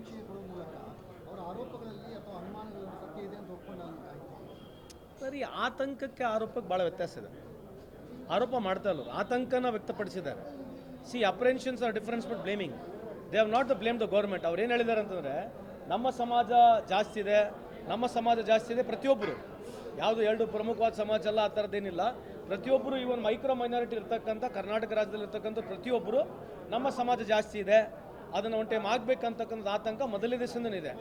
ಸಾಕ್ಷಿ ಕೊಡುವ ಮೂಲಕ ಅವರ ಆರೋಪಗಳಲ್ಲಿ ಅಥವಾ ಅನುಮಾನಗಳಲ್ಲಿ ಸತ್ಯ ಇದೆ ಅಂತ ಒಪ್ಕೊಂಡಾಯಿತು. ಸರಿ, ಆತಂಕಕ್ಕೆ ಆರೋಪಕ್ಕೆ ಭಾಳ ವ್ಯತ್ಯಾಸ ಇದೆ. ಆರೋಪ ಮಾಡ್ತಾ ಇಲ್ಲ, ಆತಂಕನ ವ್ಯಕ್ತಪಡಿಸಿದ್ದಾರೆ. See, apprehensions are difference but blaming. They have not the blame the government. ಅವ್ರು ಏನು ಹೇಳಿದ್ದಾರೆ ಅಂತಂದರೆ, ನಮ್ಮ ಸಮಾಜ ಜಾಸ್ತಿ ಇದೆ, ನಮ್ಮ ಸಮಾಜ ಜಾಸ್ತಿ ಇದೆ. ಪ್ರತಿಯೊಬ್ಬರು, ಯಾವುದು ಎರಡು ಪ್ರಮುಖವಾದ ಸಮಾಜ ಅಲ್ಲ, ಆ ಥರದ್ದೇನಿಲ್ಲ. ಪ್ರತಿಯೊಬ್ಬರು ಈ ಒಂದು ಮೈಕ್ರೋ ಮೈನಾರಿಟಿ ಇರ್ತಕ್ಕಂಥ ಕರ್ನಾಟಕ ರಾಜ್ಯದಲ್ಲಿ ಇರ್ತಕ್ಕಂಥ ಪ್ರತಿಯೊಬ್ಬರು ನಮ್ಮ ಸಮಾಜ ಜಾಸ್ತಿ ಇದೆ, ಅದನ್ನು ಒಂದು ಟೈಮ್ ಆಗಬೇಕಂತಕ್ಕಂಥ ಆತಂಕ ಮೊದಲನೇ ದಿವಸದಿಂದ ಇದೆ,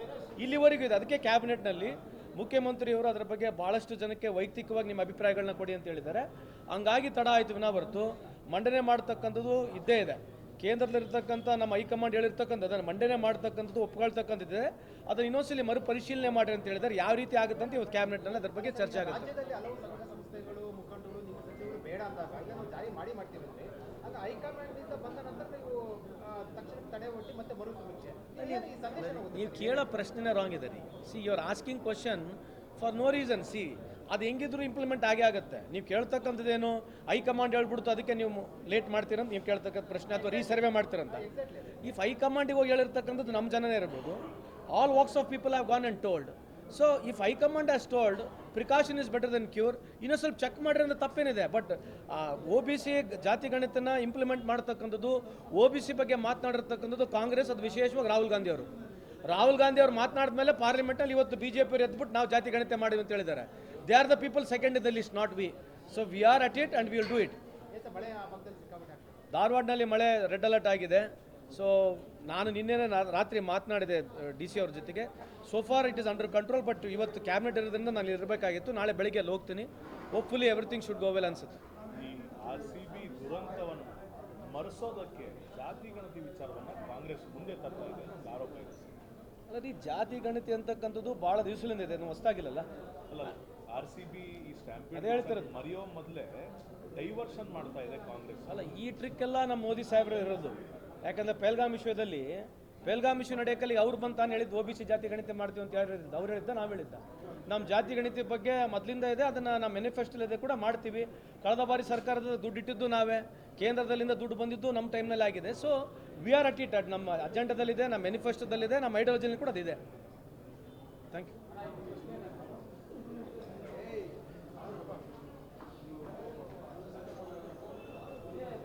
ಇಲ್ಲಿವರೆಗೂ ಇದೆ. ಅದಕ್ಕೆ ಕ್ಯಾಬಿನೆಟ್ನಲ್ಲಿ ಮುಖ್ಯಮಂತ್ರಿಯವರು ಅದರ ಬಗ್ಗೆ ಭಾಳಷ್ಟು ಜನಕ್ಕೆ ವೈಯಕ್ತಿಕವಾಗಿ ನಿಮ್ಮ ಅಭಿಪ್ರಾಯಗಳನ್ನ ಕೊಡಿ ಅಂತ ಹೇಳಿದ್ದಾರೆ. ಹಂಗಾಗಿ ತಡ ಆಯಿತು ವಿನಾ ಹೊರತು ಮಂಡನೆ ಮಾಡ್ತಕ್ಕಂಥದ್ದು ಇದ್ದೇ ಇದೆ. ಕೇಂದ್ರದಲ್ಲಿರ್ತಕ್ಕಂಥ ನಮ್ಮ ಹೈಕಮಾಂಡ್ ಹೇಳಿರ್ತಕ್ಕಂಥ ಅದನ್ನು ಮಂಡನೆ ಮಾಡ್ತಕ್ಕಂಥದ್ದು ಒಪ್ಕೊಳ್ತಕ್ಕಂಥದ್ದಿದೆ. ಅದನ್ನು ಇನ್ನೊಂದ್ಸಲಿ ಮರುಪರಿಶೀಲನೆ ಮಾಡಿ ಅಂತ ಹೇಳಿದ್ದಾರೆ. ಯಾವ ರೀತಿ ಆಗುತ್ತೆ ಅಂತ ಇವತ್ತು ಕ್ಯಾಬಿನೆಟ್ನಲ್ಲಿ ಅದರ ಬಗ್ಗೆ ಚರ್ಚೆ ಆಗುತ್ತೆ. ರಾಜ್ಯದಲ್ಲಿ ಹಲವು ಸಂಘ ಸಂಸ್ಥೆಗಳು ಮುಖಂಡರು ನಿಮ್ಮ ಸಚಿವರು ಬೇಡ ಅಂದಾಗ ಇದನ್ನು ಜಾರಿ ಮಾಡ್ತೀರಂತೆ. ಆಗ ಹೈಕಮಾಂಡ್ನಿಂದ ಬಂದ ನಂತರ ನೀವು ತಕ್ಷಣ ತಡೆ ಒಡ್ಡಿ ಮತ್ತೆ ಮರುಸಮೀಕ್ಷೆ, ಈ ಸಂದೇಶ ನೀವು ಕೇಳೋ ಪ್ರಶ್ನೆನೇ ರಾಂಗ್ ಇದೆ ರೀ. See, you are asking question for no reason. See, ಅದು ಹೆಂಗಿದ್ರು ಇಂಪ್ಲಿಮೆಂಟ್ ಆಗೇ ಆಗುತ್ತೆ. ನೀವು ಕೇಳ್ತಕ್ಕಂಥದ್ದೇನು, ಹೈಕಮಾಂಡ್ ಹೇಳ್ಬಿಡ್ತು ಅದಕ್ಕೆ ನೀವು ಲೇಟ್ ಮಾಡ್ತೀರಂತ ನೀವು ಕೇಳ್ತಕ್ಕಂಥ ಪ್ರಶ್ನೆ, ಅಥವಾ ರೀಸರ್ವೆ ಮಾಡ್ತೀರಂತ. ಇಫ್ ಹೈಕಮಾಂಡಿಗೆ ಹೋಗಿ ಹೇಳಿರ್ತಕ್ಕಂಥದ್ದು ನಮ್ಮ ಜನನೇ ಇರ್ಬೋದು. All walks of people have gone and told. So if high command has told precaution is better then cure, ಇನ್ನೂ ಸ್ವಲ್ಪ ಚೆಕ್ ಮಾಡಿದ್ರೆ ಅಂತ ತಪ್ಪೇನಿದೆ. ಬಟ್ OBC ಜಾತಿ ಗಣಿತನ ಇಂಪ್ಲಿಮೆಂಟ್ ಮಾಡ್ತಕ್ಕಂಥದ್ದು, OBC ಬಗ್ಗೆ ಮಾತನಾಡಿರ್ತಕ್ಕಂಥದ್ದು ಕಾಂಗ್ರೆಸ್, ಅದು ವಿಶೇಷವಾಗಿ ರಾಹುಲ್ ಗಾಂಧಿ ಅವರು ಮಾತನಾಡಿದ ಮೇಲೆ ಪಾರ್ಲಿಮೆಂಟಲ್ಲಿ ಇವತ್ತು BJP ಅವರು ಎದ್ಬಿಟ್ಟು ನಾವು ಜಾತಿ ಗಣಿತ ಮಾಡಿವಿ ಅಂತ ಹೇಳಿದ್ದಾರೆ. They are the people second in the list, not we. So we are at it and we will do it. ಧಾರವಾಡನಲ್ಲಿ ಮಳೆ ರೆಡ್ ಅಲರ್ಟ್ ಆಗಿದೆ. ಸೊ ನಾನು ನಿನ್ನೆ ರಾತ್ರಿ ಮಾತನಾಡಿದೆ DC ಅವ್ರ ಜೊತೆಗೆ. So for it is under control. But ಇವತ್ತು cabinet ಇರೋದ್ರಿಂದ ನಾನು ಇರಬೇಕಾಗಿತ್ತು. ನಾಳೆ ಬೆಳಿಗ್ಗೆ ಅಲ್ಲಿ ಹೋಗ್ತೀನಿ. Hopefully everything should go well ಅನ್ಸುತ್ತೆ. ಈ RCB ದುರಂತವನ್ನು ಮರೆಸೋದಕ್ಕೆ ಜಾತಿ ಗಣತಿ ವಿಚಾರವನ್ನು ಕಾಂಗ್ರೆಸ್ ಮುಂದೆ ತರ್ತಾ ಇದೆ ಅಂತ ಆರೋಪ ಇದೆ. ಅಲ್ಲ ರೀ, ಜಾತಿ ಗಣತಿ ಅಂತಕ್ಕಂಥದ್ದು ಭಾಳ ದಿವಸದಿಂದ ಇದೆ, ಹೊಸದಾಗಿಲ್ಲಲ್ಲ. ಅಲ್ಲ, RCB ಈ ಸ್ಟ್ಯಾಂಪ್ ಅದೇ ಹೇಳ್ತಿರೋದು, ಮರೆಯೋ ಮೊದಲೇ ಡೈವರ್ಷನ್ ಮಾಡ್ತಾ ಇದೆ ಕಾಂಗ್ರೆಸ್. ಅಲ್ಲ, ಈ ಟ್ರಿಕ್ ಎಲ್ಲ ನಮ್ಮ ಮೋದಿ ಸಾಹೇಬರು ಇರೋದು. ಯಾಕಂದರೆ ಪೆಹಲ್ಗಾಮ್ ವಿಷಯದಲ್ಲಿ, ಪೆಹಲ್ಗಾಮ್ ಇಶ್ಯೂ ನಡೆಯೋಕ್ಕಲ್ಲಿ ಅವ್ರು ಬಂದು ತಾನು ಹೇಳಿದ್ದು OBC ಜಾತಿ ಗಣಿತ ಮಾಡ್ತೀವಿ ಅಂತ ಹೇಳಿದ್ದು. ಅವ್ರು ಹೇಳಿದ್ದ, ನಾವು ಹೇಳಿದ್ದ. ನಮ್ಮ ಜಾತಿ ಗಣಿತ ಬಗ್ಗೆ ಮೊದಲಿಂದ ಇದೆ, ಅದನ್ನು ನಮ್ಮ ಮ್ಯಾನಿಫೆಸ್ಟೋಲ್ಲಿದೆ ಕೂಡ ಮಾಡ್ತೀವಿ. ಕಳೆದ ಬಾರಿ ಸರ್ಕಾರದ ದುಡ್ಡು ಇಟ್ಟಿದ್ದು ನಾವೇ, ಕೇಂದ್ರದಲ್ಲಿಂದ ದುಡ್ಡು ಬಂದಿದ್ದು ನಮ್ಮ ಟೈಮ್ನಲ್ಲಿ ಆಗಿದೆ. So we are at it. ನಮ್ಮ ಅಜೆಂಡಾದಲ್ಲಿದೆ, ನಮ್ಮ ಮ್ಯಾನಿಫೆಸ್ಟೋದಲ್ಲಿದೆ, ನಮ್ಮ ಐಡಿಯಾಲಜಿಯಲ್ಲಿ ಕೂಡ ಅದಿದೆ. Thank you.